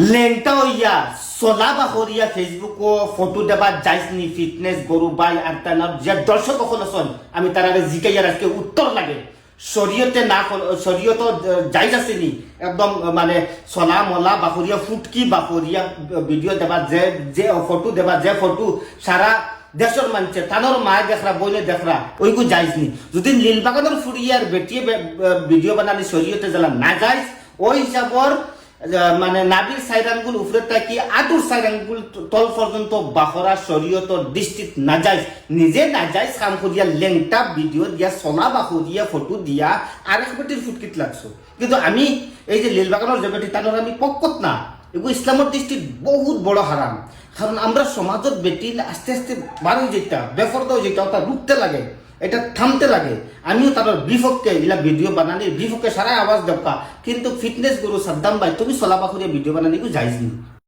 লেংটা হইয়া চলা বাহরিয়া Facebook photo দেবা যাইসনি ফিটনেস গরু বাই আর তার যে দর্শক কখন আছেন আমি তার জিকাইয়ার আজকে উত্তর লাগে শরীয়তে না শরীয়ত যাইজ আসেনি একদম মানে চলা মলা বাহরিয়া ফুটকি বাহরিয়া ভিডিও দেবা যে ফটো দেবা যে ফটো সারা দেশের মানুষের তানোর মায় দেখরা বইলে দেখরা ওইগু যাইজনি যদি নীলবাগানের ফুরিয়ার বেটিয়ে ভিডিও বানালি শরীয়তে জ্বালা না যাইজ ওই হিসাবর মানে নাবির সাইরানগুল উপরে থাকি আটুর সাইরানগুল তল পর্যন্ত বাহরা শরীয়ত দৃষ্টিত না যায় নিজে না যায় কাম করিয়া লেংটা ভিডিও দিয়া চলা বাহু দিয়া ফটো দিয়া আরেক বেটির ফুটকিত লাগছো কিন্তু আমি এই যে লীলবাগানের যে বেটি তানোর আমি পক্ষত না এগুলো ইসলামের দৃষ্টিত বহুত বড় হারাম কারণ আমরা সমাজত বেটি আস্তে আস্তে বার হয়ে যেটা বেফরদা হয়ে যেটা ওটা রুখতে লাগে এটা থামতে লাগে আমিও তার বিপক্ষে এগুলা ভিডিও বানানি বিপক্ষে সারা আওয়াজ দরকার কিন্তু ফিটনেস গুরু সাদ্দাম ভাই তুমি চলা বাখরিয়া ভিডিও বানানি যাইজনি